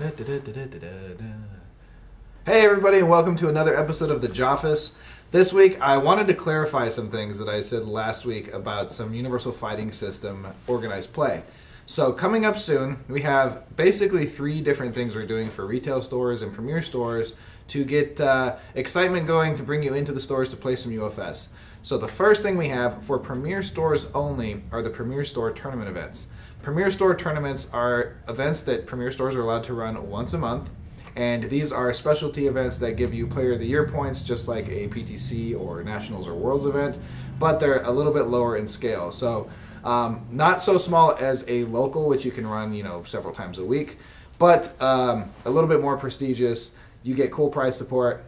Hey everybody, and welcome to another episode of the Joffice. This week I wanted to clarify some things that I said last week about some Universal Fighting System organized play. So coming up soon, we have basically 3 different things we're doing for retail stores and premier stores to get excitement going to bring you into the stores to play some UFS. So the first thing we have for premier stores only are the premier store tournament events. Premier store tournaments are events that premier stores are allowed to run once a month, and these are specialty events that give you Player of the Year points just like a PTC or Nationals or Worlds event, but they're a little bit lower in scale. So not so small as a local, which you can run several times a week, but a little bit more prestigious. You get cool prize support,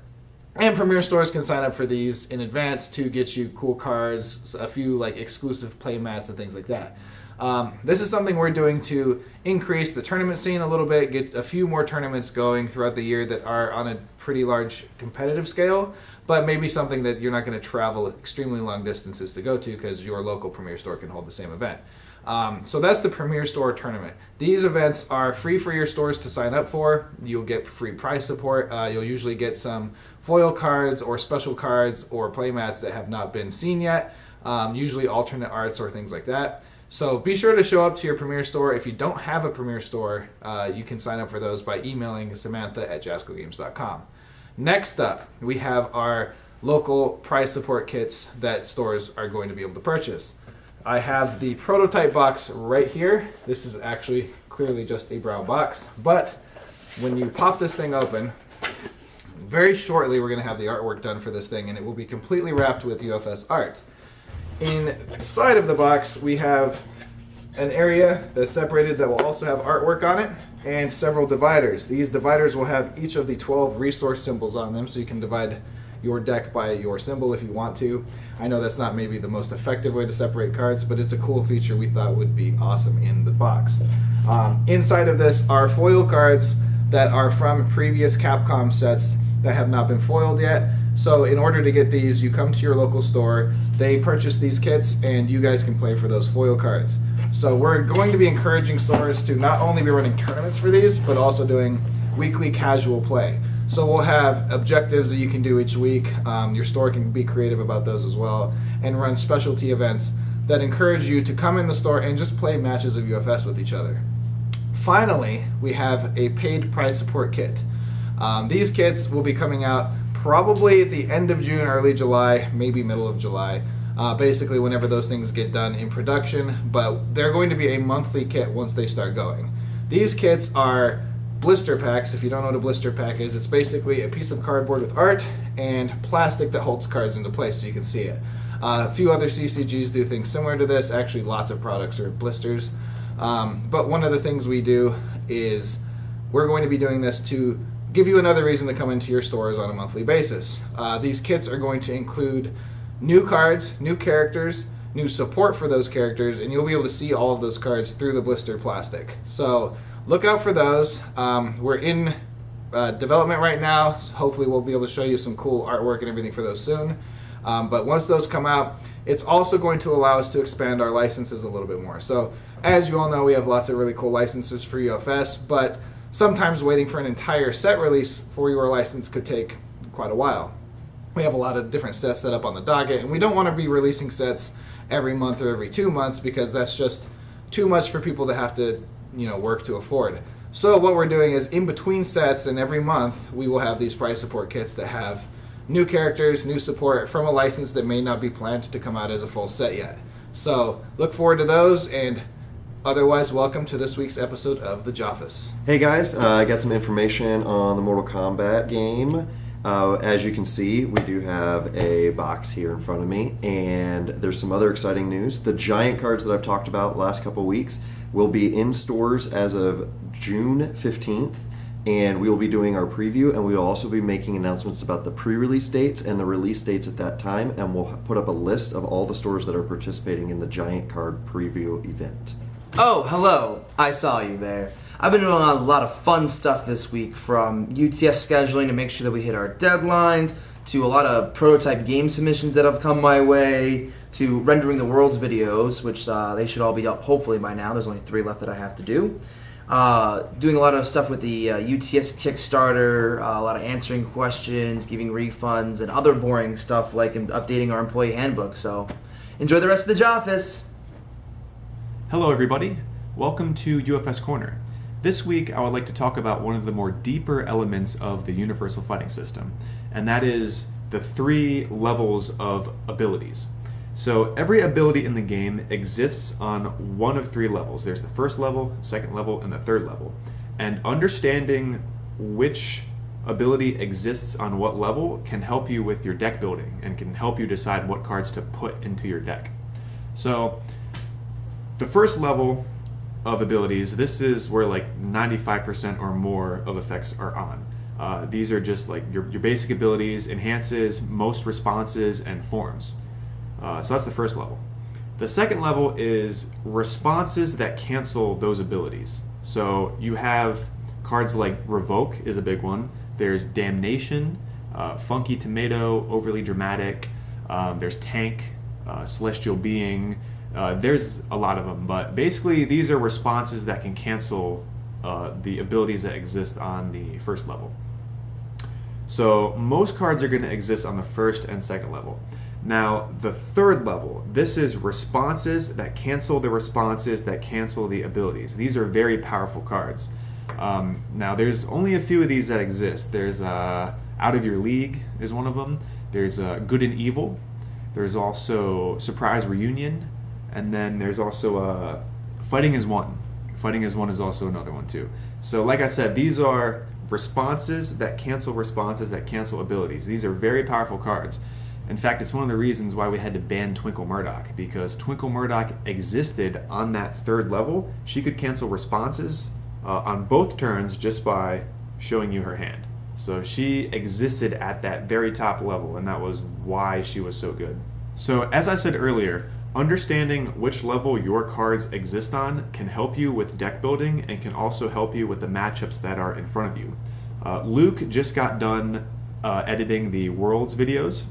and premier stores can sign up for these in advance to get you cool cards, a few like exclusive play mats and things like that. This is something we're doing to increase the tournament scene a little bit, get a few more tournaments going throughout the year that are on a pretty large competitive scale, but maybe something that you're not going to travel extremely long distances to go to because your local premier store can hold the same event. So that's the premier store tournament. These events are free for your stores to sign up for. You'll get free prize support. You'll usually get some foil cards or special cards or playmats that have not been seen yet, usually alternate arts or things like that. So be sure to show up to your premier store. If you don't have a premier store, you can sign up for those by emailing Samantha@JascoGames.com. Next up, we have our local prize support kits that stores are going to be able to purchase. I have the prototype box right here. This is actually clearly just a brown box, but when you pop this thing open, very shortly we're going to have the artwork done for this thing, and it will be completely wrapped with UFS art. Inside of the box, we have an area that's separated that will also have artwork on it and several dividers. These dividers will have each of the 12 resource symbols on them, so you can divide your deck by your symbol if you want to. I know that's not maybe the most effective way to separate cards, but it's a cool feature we thought would be awesome in the box. Inside of this are foil cards that are from previous Capcom sets that have not been foiled yet. So in order to get these, you come to your local store, they purchase these kits, and you guys can play for those foil cards. So we're going to be encouraging stores to not only be running tournaments for these, but also doing weekly casual play. So we'll have objectives that you can do each week. Your store can be creative about those as well, and run specialty events that encourage you to come in the store and just play matches of UFS with each other. Finally, we have a paid prize support kit. These kits will be coming out probably at the end of June, early July, maybe middle of July, basically whenever those things get done in production, but they're going to be a monthly kit once they start going. These kits are blister packs. If you don't know what a blister pack is, it's basically a piece of cardboard with art and plastic that holds cards into place so you can see it. A few other CCGs do things similar to this. Actually, lots of products are blisters. But one of the things we do is we're going to be doing this to give you another reason to come into your stores on a monthly basis. These kits are going to include new cards, new characters, new support for those characters, and you'll be able to see all of those cards through the blister plastic. So look out for those. We're in development right now, so hopefully we'll be able to show you some cool artwork and everything for those soon. But once those come out, it's also going to allow us to expand our licenses a little bit more. So as you all know, we have lots of really cool licenses for UFS, but sometimes waiting for an entire set release for your license could take quite a while. We have a lot of different sets set up on the docket, and we don't want to be releasing sets every month or every 2 months because that's just too much for people to have to, work to afford. So what we're doing is in between sets and every month, we will have these prize support kits that have new characters, new support from a license that may not be planned to come out as a full set yet. So look forward to those, and otherwise, welcome to this week's episode of The Joffice. Hey guys, I got some information on the Mortal Kombat game. As you can see, we do have a box here in front of me, and there's some other exciting news. The giant cards that I've talked about the last couple of weeks will be in stores as of June 15th, and we will be doing our preview, and we will also be making announcements about the pre-release dates and the release dates at that time, and we'll put up a list of all the stores that are participating in the giant card preview event. Oh, hello. I saw you there. I've been doing a lot of fun stuff this week, from UTS scheduling to make sure that we hit our deadlines, to a lot of prototype game submissions that have come my way, to rendering the world's videos, which they should all be up hopefully by now. There's only 3 left that I have to do. doing a lot of stuff with the UTS Kickstarter, a lot of answering questions, giving refunds, and other boring stuff like updating our employee handbook. So enjoy the rest of the Joffice. Hello everybody, welcome to UFS Corner. This week I would like to talk about one of the more deeper elements of the Universal Fighting System, and that is the 3 levels of abilities. So every ability in the game exists on one of 3 levels. There's the first level, second level, and the third level. And understanding which ability exists on what level can help you with your deck building and can help you decide what cards to put into your deck. So the first level of abilities, this is where like 95% or more of effects are on. These are just like your basic abilities, enhances, most responses, and forms. So that's the first level. The second level is responses that cancel those abilities. So you have cards like Revoke is a big one. There's Damnation, Funky Tomato, Overly Dramatic. There's Tank, Celestial Being. There's a lot of them, but basically these are responses that can cancel the abilities that exist on the first level. So most cards are going to exist on the first and second level. Now the third level, this is responses that cancel the responses that cancel the abilities. These are very powerful cards. Now there's only a few of these that exist. There's Out of Your League is one of them. There's Good and Evil. There's also Surprise Reunion. And then there's also Fighting is One. Fighting is One is also another one too. So like I said, these are responses that cancel abilities. These are very powerful cards. In fact, it's one of the reasons why we had to ban Twinkle Murdoch, because Twinkle Murdoch existed on that third level. She could cancel responses on both turns just by showing you her hand. So she existed at that very top level, and that was why she was so good. So as I said earlier, understanding which level your cards exist on can help you with deck building and can also help you with the matchups that are in front of you. Luke just got done editing the Worlds videos,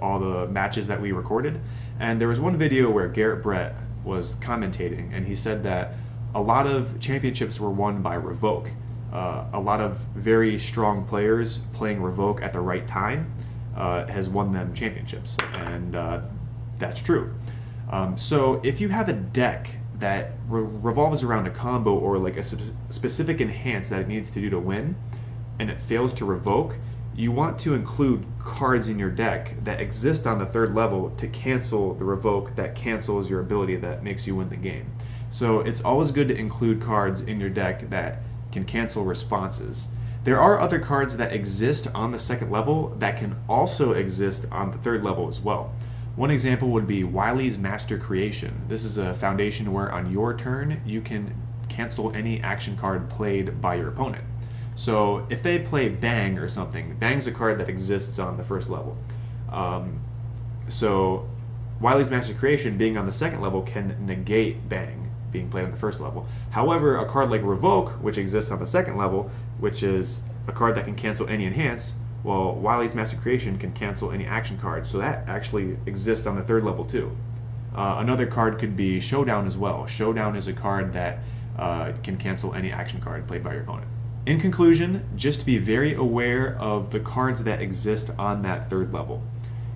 all the matches that we recorded, and there was one video where Garrett Brett was commentating, and he said that a lot of championships were won by Revoke. A lot of very strong players playing Revoke at the right time has won them championships, and that's true. So if you have a deck that revolves around a combo or like a specific enhance that it needs to do to win, and it fails to revoke, you want to include cards in your deck that exist on the third level to cancel the revoke that cancels your ability that makes you win the game. So it's always good to include cards in your deck that can cancel responses. There are other cards that exist on the second level that can also exist on the third level as well. One example would be Wily's Master Creation. This is a foundation where on your turn you can cancel any action card played by your opponent. So if they play Bang or something, Bang's a card that exists on the first level. So Wily's Master Creation being on the second level can negate Bang being played on the first level. However, a card like Revoke, which exists on the second level, which is a card that can cancel any enhance, well, Wily's Master Creation can cancel any action card, so that actually exists on the third level too. Another card could be Showdown as well. Showdown is a card that can cancel any action card played by your opponent. In conclusion, just be very aware of the cards that exist on that third level.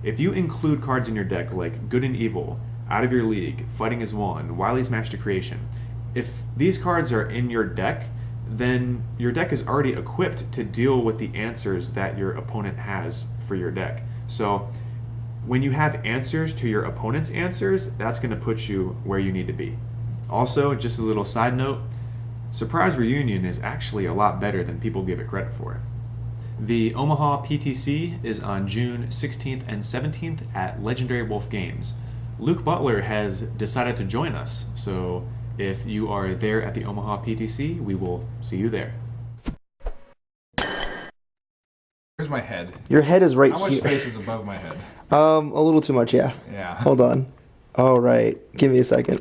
If you include cards in your deck like Good and Evil, Out of Your League, Fighting is One, Wily's Master Creation, if these cards are in your deck, then your deck is already equipped to deal with the answers that your opponent has for your deck. So when you have answers to your opponent's answers, that's going to put you where you need to be. Also, just a little side note, Surprise Reunion is actually a lot better than people give it credit for. The Omaha PTC is on June 16th and 17th at Legendary Wolf Games. Luke Butler has decided to join us, so if you are there at the Omaha PTC, we will see you there. Where's my head? Your head is right How here. much space is above my head? A little too much, yeah. Yeah. Hold on. All right. Give me a second.